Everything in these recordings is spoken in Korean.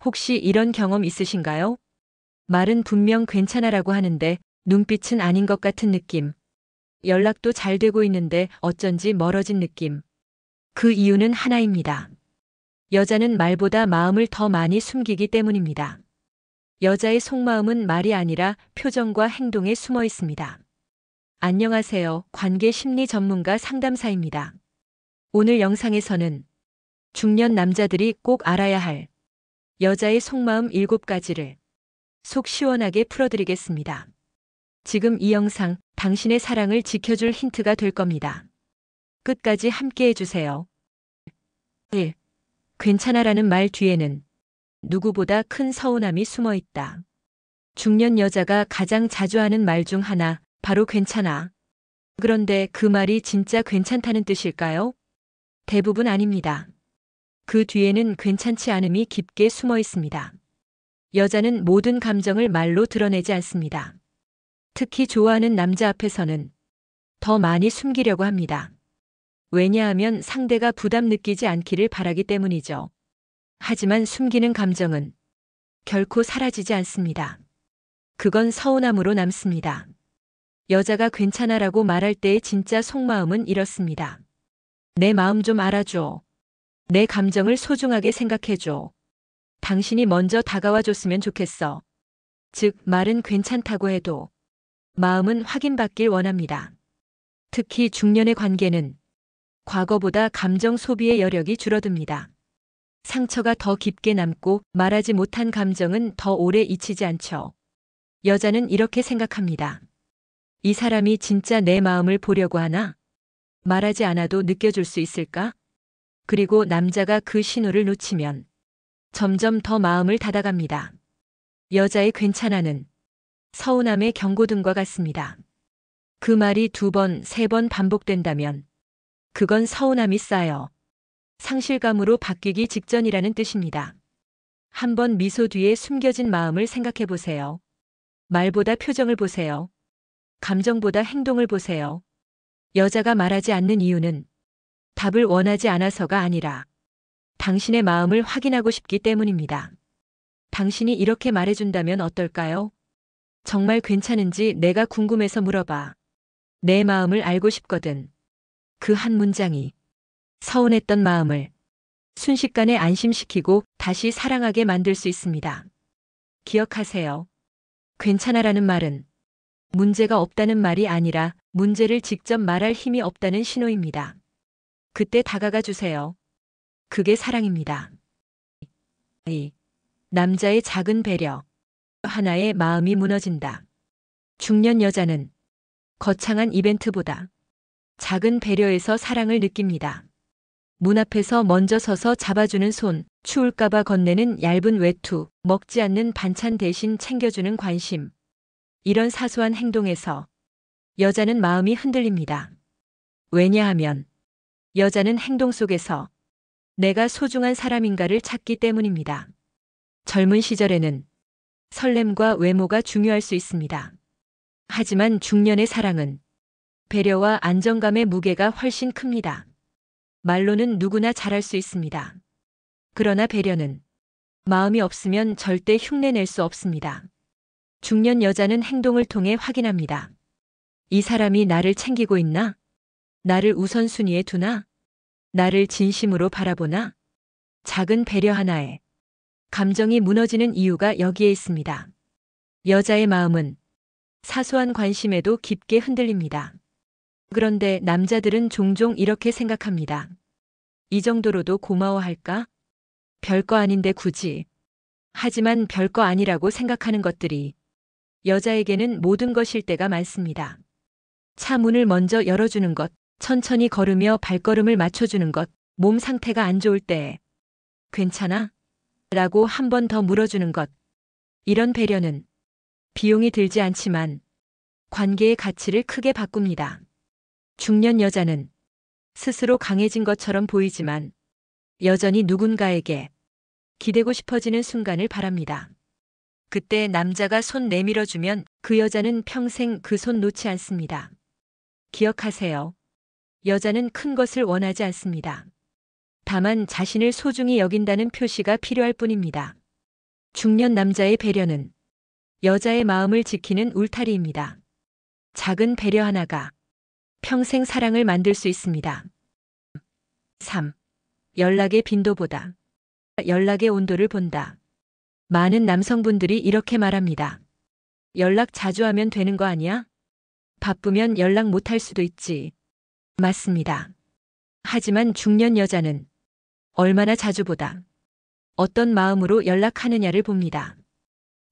혹시 이런 경험 있으신가요? 말은 분명 괜찮아라고 하는데 눈빛은 아닌 것 같은 느낌. 연락도 잘 되고 있는데 어쩐지 멀어진 느낌. 그 이유는 하나입니다. 여자는 말보다 마음을 더 많이 숨기기 때문입니다. 여자의 속마음은 말이 아니라 표정과 행동에 숨어 있습니다. 안녕하세요. 관계 심리 전문가 상담사입니다. 오늘 영상에서는 중년 남자들이 꼭 알아야 할 여자의 속마음 7가지를 속 시원하게 풀어드리겠습니다. 지금 이 영상 당신의 사랑을 지켜줄 힌트가 될 겁니다. 끝까지 함께 해주세요. 1. 괜찮아라는 말 뒤에는 누구보다 큰 서운함이 숨어 있다. 중년 여자가 가장 자주 하는 말 중 하나, 바로 괜찮아. 그런데 그 말이 진짜 괜찮다는 뜻일까요? 대부분 아닙니다. 그 뒤에는 괜찮지 않음이 깊게 숨어 있습니다. 여자는 모든 감정을 말로 드러내지 않습니다. 특히 좋아하는 남자 앞에서는 더 많이 숨기려고 합니다. 왜냐하면 상대가 부담 느끼지 않기를 바라기 때문이죠. 하지만 숨기는 감정은 결코 사라지지 않습니다. 그건 서운함으로 남습니다. 여자가 괜찮아라고 말할 때의 진짜 속마음은 이렇습니다. 내 마음 좀 알아줘. 내 감정을 소중하게 생각해줘. 당신이 먼저 다가와 줬으면 좋겠어. 즉, 말은 괜찮다고 해도 마음은 확인받길 원합니다. 특히 중년의 관계는 과거보다 감정 소비의 여력이 줄어듭니다. 상처가 더 깊게 남고 말하지 못한 감정은 더 오래 잊히지 않죠. 여자는 이렇게 생각합니다. 이 사람이 진짜 내 마음을 보려고 하나? 말하지 않아도 느껴줄 수 있을까? 그리고 남자가 그 신호를 놓치면 점점 더 마음을 닫아갑니다. 여자의 괜찮아는 서운함의 경고등과 같습니다. 그 말이 2번, 3번 반복된다면 그건 서운함이 쌓여 상실감으로 바뀌기 직전이라는 뜻입니다. 한번 미소 뒤에 숨겨진 마음을 생각해 보세요. 말보다 표정을 보세요. 감정보다 행동을 보세요. 여자가 말하지 않는 이유는 답을 원하지 않아서가 아니라 당신의 마음을 확인하고 싶기 때문입니다. 당신이 이렇게 말해준다면 어떨까요? 정말 괜찮은지 내가 궁금해서 물어봐. 내 마음을 알고 싶거든. 그 한 문장이 서운했던 마음을 순식간에 안심시키고 다시 사랑하게 만들 수 있습니다. 기억하세요. 괜찮아라는 말은 문제가 없다는 말이 아니라 문제를 직접 말할 힘이 없다는 신호입니다. 그때 다가가 주세요. 그게 사랑입니다. 2. 남자의 작은 배려. 하나의 마음이 무너진다. 중년 여자는 거창한 이벤트보다 작은 배려에서 사랑을 느낍니다. 문 앞에서 먼저 서서 잡아주는 손, 추울까봐 건네는 얇은 외투, 먹지 않는 반찬 대신 챙겨주는 관심. 이런 사소한 행동에서 여자는 마음이 흔들립니다. 왜냐하면 여자는 행동 속에서 내가 소중한 사람인가를 찾기 때문입니다. 젊은 시절에는 설렘과 외모가 중요할 수 있습니다. 하지만 중년의 사랑은 배려와 안정감의 무게가 훨씬 큽니다. 말로는 누구나 잘할 수 있습니다. 그러나 배려는 마음이 없으면 절대 흉내낼 수 없습니다. 중년 여자는 행동을 통해 확인합니다. 이 사람이 나를 챙기고 있나? 나를 우선순위에 두나? 나를 진심으로 바라보나? 작은 배려 하나에 감정이 무너지는 이유가 여기에 있습니다. 여자의 마음은 사소한 관심에도 깊게 흔들립니다. 그런데 남자들은 종종 이렇게 생각합니다. 이 정도로도 고마워할까? 별거 아닌데 굳이. 하지만 별거 아니라고 생각하는 것들이 여자에게는 모든 것일 때가 많습니다. 차 문을 먼저 열어주는 것, 천천히 걸으며 발걸음을 맞춰주는 것, 몸 상태가 안 좋을 때 괜찮아? 라고 한 번 더 물어주는 것. 이런 배려는 비용이 들지 않지만 관계의 가치를 크게 바꿉니다. 중년 여자는 스스로 강해진 것처럼 보이지만 여전히 누군가에게 기대고 싶어지는 순간을 바랍니다. 그때 남자가 손 내밀어주면 그 여자는 평생 그 손 놓지 않습니다. 기억하세요. 여자는 큰 것을 원하지 않습니다. 다만 자신을 소중히 여긴다는 표시가 필요할 뿐입니다. 중년 남자의 배려는 여자의 마음을 지키는 울타리입니다. 작은 배려 하나가 평생 사랑을 만들 수 있습니다. 3. 연락의 빈도보다 연락의 온도를 본다. 많은 남성분들이 이렇게 말합니다. 연락 자주 하면 되는 거 아니야? 바쁘면 연락 못할 수도 있지. 맞습니다. 하지만 중년 여자는 얼마나 자주 보다 어떤 마음으로 연락하느냐를 봅니다.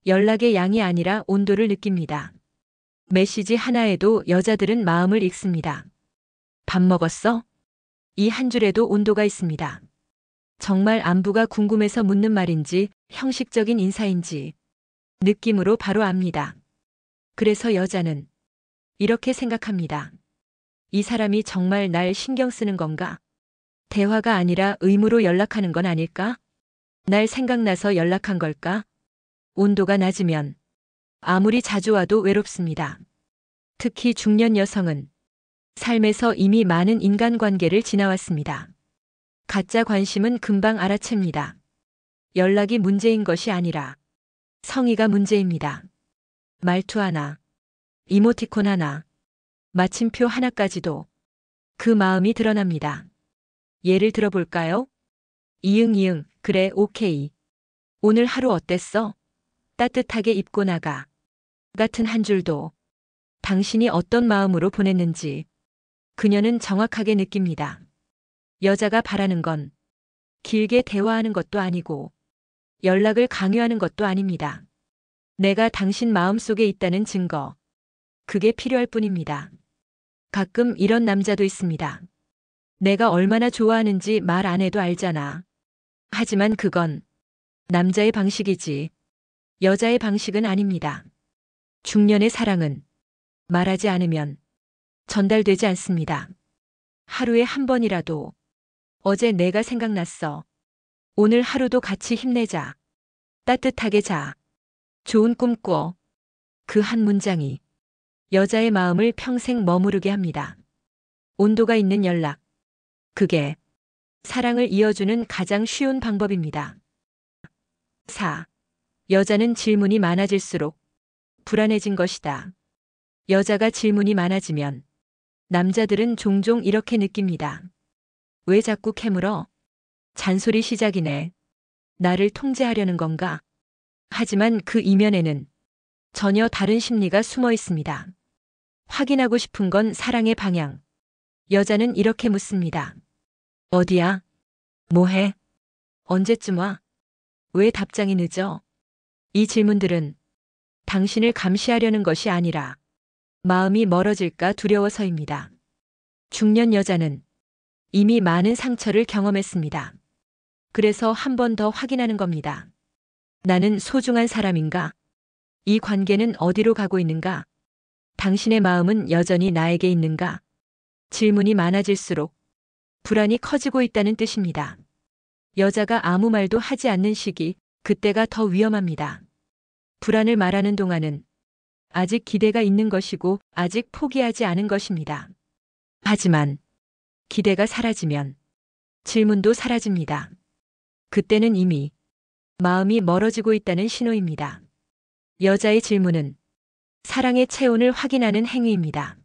연락의 양이 아니라 온도를 느낍니다. 메시지 하나에도 여자들은 마음을 읽습니다. 밥 먹었어? 이 한 줄에도 온도가 있습니다. 정말 안부가 궁금해서 묻는 말인지 형식적인 인사인지 느낌으로 바로 압니다. 그래서 여자는 이렇게 생각합니다. 이 사람이 정말 날 신경 쓰는 건가? 대화가 아니라 의무로 연락하는 건 아닐까? 날 생각나서 연락한 걸까? 온도가 낮으면 아무리 자주 와도 외롭습니다. 특히 중년 여성은 삶에서 이미 많은 인간관계를 지나왔습니다. 가짜 관심은 금방 알아챕니다. 연락이 문제인 것이 아니라 성의가 문제입니다. 말투 하나, 이모티콘 하나, 마침표 하나까지도 그 마음이 드러납니다. 예를 들어볼까요? 이응, 그래, 오케이. 오늘 하루 어땠어? 따뜻하게 입고 나가. 같은 한 줄도 당신이 어떤 마음으로 보냈는지 그녀는 정확하게 느낍니다. 여자가 바라는 건 길게 대화하는 것도 아니고 연락을 강요하는 것도 아닙니다. 내가 당신 마음속에 있다는 증거. 그게 필요할 뿐입니다. 가끔 이런 남자도 있습니다. 내가 얼마나 좋아하는지 말 안 해도 알잖아. 하지만 그건 남자의 방식이지 여자의 방식은 아닙니다. 중년의 사랑은 말하지 않으면 전달되지 않습니다. 하루에 한 번이라도 어제 내가 생각났어. 오늘 하루도 같이 힘내자. 따뜻하게 자. 좋은 꿈 꿔. 그 한 문장이 여자의 마음을 평생 머무르게 합니다. 온도가 있는 연락. 그게 사랑을 이어주는 가장 쉬운 방법입니다. 4. 여자는 질문이 많아질수록 불안해진 것이다. 여자가 질문이 많아지면 남자들은 종종 이렇게 느낍니다. 왜 자꾸 캐물어? 잔소리 시작이네. 나를 통제하려는 건가? 하지만 그 이면에는 전혀 다른 심리가 숨어 있습니다. 확인하고 싶은 건 사랑의 방향. 여자는 이렇게 묻습니다. 어디야? 뭐해? 언제쯤 와? 왜 답장이 늦어? 이 질문들은 당신을 감시하려는 것이 아니라 마음이 멀어질까 두려워서입니다. 중년 여자는 이미 많은 상처를 경험했습니다. 그래서 한 번 더 확인하는 겁니다. 나는 소중한 사람인가? 이 관계는 어디로 가고 있는가? 당신의 마음은 여전히 나에게 있는가? 질문이 많아질수록 불안이 커지고 있다는 뜻입니다. 여자가 아무 말도 하지 않는 시기, 그때가 더 위험합니다. 불안을 말하는 동안은 아직 기대가 있는 것이고 아직 포기하지 않은 것입니다. 하지만 기대가 사라지면 질문도 사라집니다. 그때는 이미 마음이 멀어지고 있다는 신호입니다. 여자의 질문은 사랑의 체온을 확인하는 행위입니다.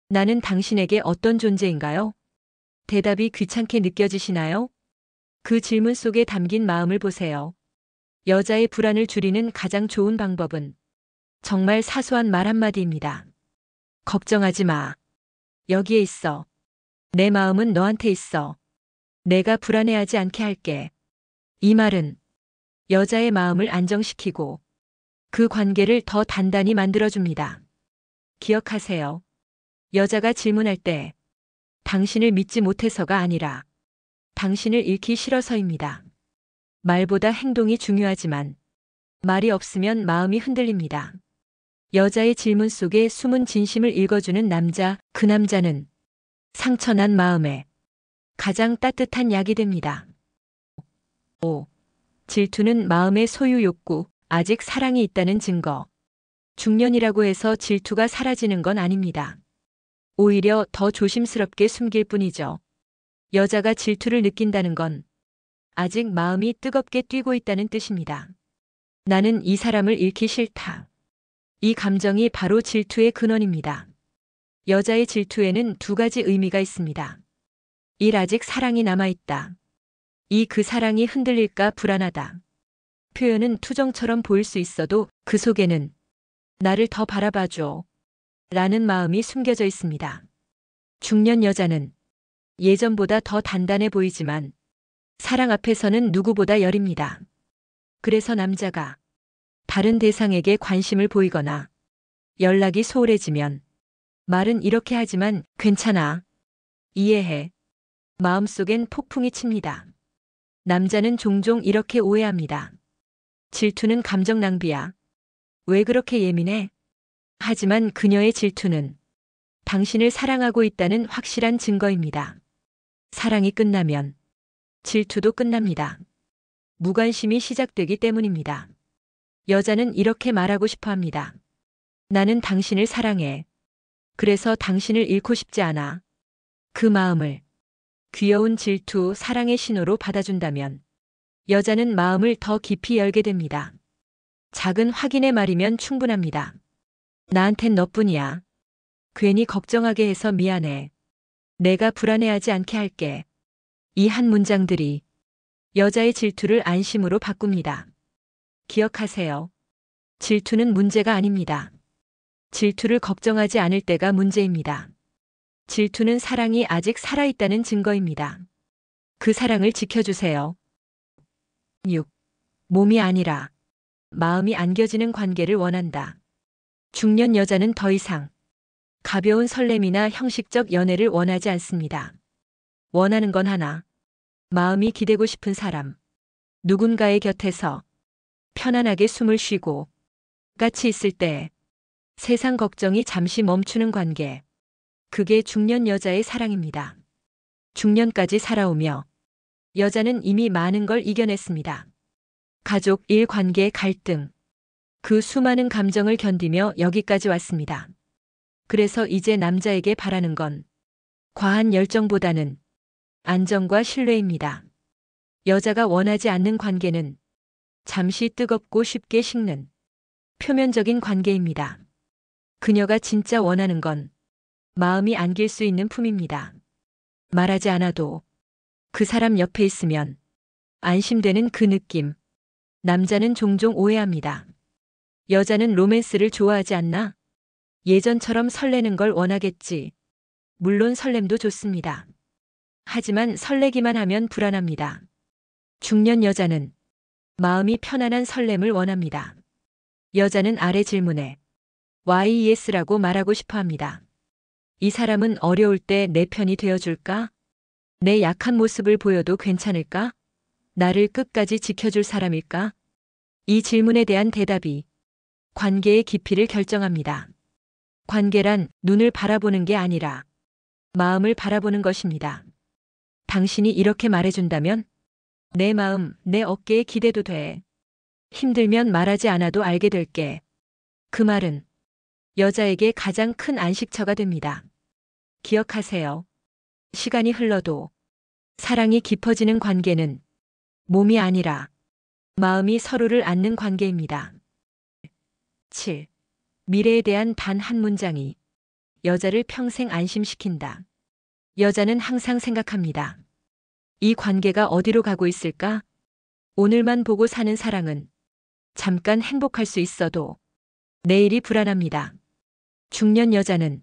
나는 당신에게 어떤 존재인가요? 대답이 귀찮게 느껴지시나요? 그 질문 속에 담긴 마음을 보세요. 여자의 불안을 줄이는 가장 좋은 방법은 정말 사소한 말 한마디입니다. 걱정하지 마. 여기에 있어. 내 마음은 너한테 있어. 내가 불안해하지 않게 할게. 이 말은 여자의 마음을 안정시키고 그 관계를 더 단단히 만들어줍니다. 기억하세요. 여자가 질문할 때 당신을 믿지 못해서가 아니라 당신을 잃기 싫어서입니다. 말보다 행동이 중요하지만 말이 없으면 마음이 흔들립니다. 여자의 질문 속에 숨은 진심을 읽어주는 남자, 그 남자는 상처난 마음에 가장 따뜻한 약이 됩니다. 5. 질투는 마음의 소유 욕구, 아직 사랑이 있다는 증거. 중년이라고 해서 질투가 사라지는 건 아닙니다. 오히려 더 조심스럽게 숨길 뿐이죠. 여자가 질투를 느낀다는 건 아직 마음이 뜨겁게 뛰고 있다는 뜻입니다. 나는 이 사람을 잃기 싫다. 이 감정이 바로 질투의 근원입니다. 여자의 질투에는 두 가지 의미가 있습니다. 1. 아직 사랑이 남아있다. 2. 그 사랑이 흔들릴까 불안하다. 표현은 투정처럼 보일 수 있어도 그 속에는 나를 더 바라봐줘 라는 마음이 숨겨져 있습니다. 중년 여자는 예전보다 더 단단해 보이지만 사랑 앞에서는 누구보다 여립니다. 그래서 남자가 다른 대상에게 관심을 보이거나 연락이 소홀해지면 말은 이렇게 하지만 괜찮아. 이해해. 마음속엔 폭풍이 칩니다. 남자는 종종 이렇게 오해합니다. 질투는 감정 낭비야. 왜 그렇게 예민해? 하지만 그녀의 질투는 당신을 사랑하고 있다는 확실한 증거입니다. 사랑이 끝나면 질투도 끝납니다. 무관심이 시작되기 때문입니다. 여자는 이렇게 말하고 싶어 합니다. 나는 당신을 사랑해. 그래서 당신을 잃고 싶지 않아. 그 마음을 귀여운 질투, 사랑의 신호로 받아준다면 여자는 마음을 더 깊이 열게 됩니다. 작은 확인의 말이면 충분합니다. 나한텐 너뿐이야. 괜히 걱정하게 해서 미안해. 내가 불안해하지 않게 할게. 이 한 문장들이 여자의 질투를 안심으로 바꿉니다. 기억하세요. 질투는 문제가 아닙니다. 질투를 걱정하지 않을 때가 문제입니다. 질투는 사랑이 아직 살아있다는 증거입니다. 그 사랑을 지켜주세요. 6. 몸이 아니라 마음이 안겨지는 관계를 원한다. 중년 여자는 더 이상 가벼운 설렘이나 형식적 연애를 원하지 않습니다. 원하는 건 하나. 마음이 기대고 싶은 사람. 누군가의 곁에서 편안하게 숨을 쉬고 같이 있을 때 세상 걱정이 잠시 멈추는 관계. 그게 중년 여자의 사랑입니다. 중년까지 살아오며 여자는 이미 많은 걸 이겨냈습니다. 가족, 일, 관계, 갈등. 그 수많은 감정을 견디며 여기까지 왔습니다. 그래서 이제 남자에게 바라는 건 과한 열정보다는 안정과 신뢰입니다. 여자가 원하지 않는 관계는 잠시 뜨겁고 쉽게 식는 표면적인 관계입니다. 그녀가 진짜 원하는 건 마음이 안길 수 있는 품입니다. 말하지 않아도 그 사람 옆에 있으면 안심되는 그 느낌. 남자는 종종 오해합니다. 여자는 로맨스를 좋아하지 않나? 예전처럼 설레는 걸 원하겠지. 물론 설렘도 좋습니다. 하지만 설레기만 하면 불안합니다. 중년 여자는 마음이 편안한 설렘을 원합니다. 여자는 아래 질문에 YES라고 말하고 싶어 합니다. 이 사람은 어려울 때 내 편이 되어줄까? 내 약한 모습을 보여도 괜찮을까? 나를 끝까지 지켜줄 사람일까? 이 질문에 대한 대답이 관계의 깊이를 결정합니다. 관계란 눈을 바라보는 게 아니라 마음을 바라보는 것입니다. 당신이 이렇게 말해준다면 내 마음, 내 어깨에 기대도 돼. 힘들면 말하지 않아도 알게 될게. 그 말은 여자에게 가장 큰 안식처가 됩니다. 기억하세요. 시간이 흘러도 사랑이 깊어지는 관계는 몸이 아니라 마음이 서로를 안는 관계입니다. 7. 미래에 대한 단 한 문장이 여자를 평생 안심시킨다. 여자는 항상 생각합니다. 이 관계가 어디로 가고 있을까? 오늘만 보고 사는 사랑은 잠깐 행복할 수 있어도 내일이 불안합니다. 중년 여자는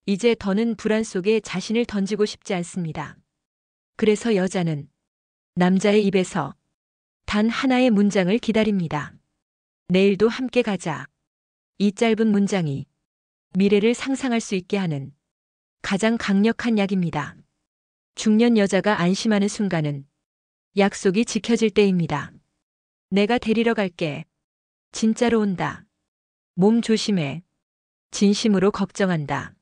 이제 더는 불안 속에 자신을 던지고 싶지 않습니다. 그래서 여자는 남자의 입에서 단 하나의 문장을 기다립니다. 내일도 함께 가자. 이 짧은 문장이 미래를 상상할 수 있게 하는 가장 강력한 약입니다. 중년 여자가 안심하는 순간은 약속이 지켜질 때입니다. 내가 데리러 갈게. 진짜로 온다. 몸 조심해. 진심으로 걱정한다.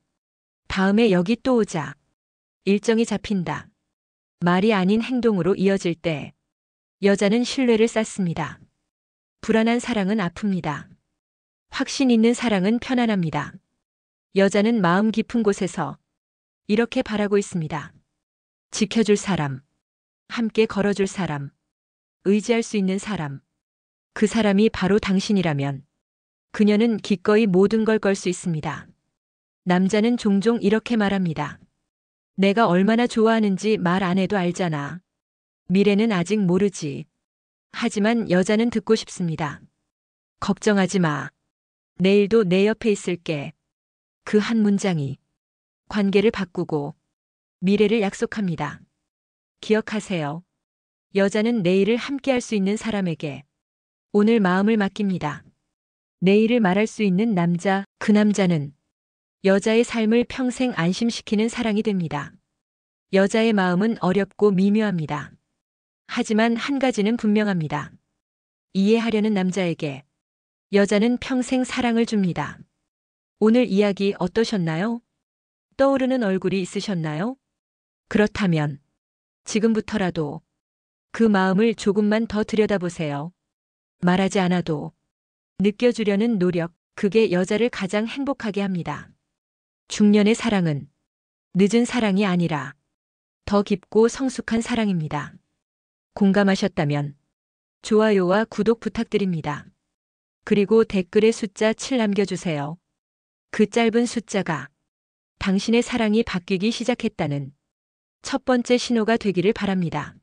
다음에 여기 또 오자. 일정이 잡힌다. 말이 아닌 행동으로 이어질 때 여자는 신뢰를 쌓습니다. 불안한 사랑은 아픕니다. 확신 있는 사랑은 편안합니다. 여자는 마음 깊은 곳에서 이렇게 바라고 있습니다. 지켜줄 사람, 함께 걸어줄 사람, 의지할 수 있는 사람. 그 사람이 바로 당신이라면 그녀는 기꺼이 모든 걸 걸 수 있습니다. 남자는 종종 이렇게 말합니다. 내가 얼마나 좋아하는지 말 안 해도 알잖아. 미래는 아직 모르지. 하지만 여자는 듣고 싶습니다. 걱정하지 마. 내일도 내 옆에 있을게. 그 한 문장이 관계를 바꾸고 미래를 약속합니다. 기억하세요. 여자는 내일을 함께할 수 있는 사람에게 오늘 마음을 맡깁니다. 내일을 말할 수 있는 남자, 그 남자는 여자의 삶을 평생 안심시키는 사랑이 됩니다. 여자의 마음은 어렵고 미묘합니다. 하지만 한 가지는 분명합니다. 이해하려는 남자에게 여자는 평생 사랑을 줍니다. 오늘 이야기 어떠셨나요? 떠오르는 얼굴이 있으셨나요? 그렇다면 지금부터라도 그 마음을 조금만 더 들여다보세요. 말하지 않아도 느껴주려는 노력, 그게 여자를 가장 행복하게 합니다. 중년의 사랑은 늦은 사랑이 아니라 더 깊고 성숙한 사랑입니다. 공감하셨다면 좋아요와 구독 부탁드립니다. 그리고 댓글에 숫자 7 남겨주세요. 그 짧은 숫자가 당신의 사랑이 바뀌기 시작했다는 첫 번째 신호가 되기를 바랍니다.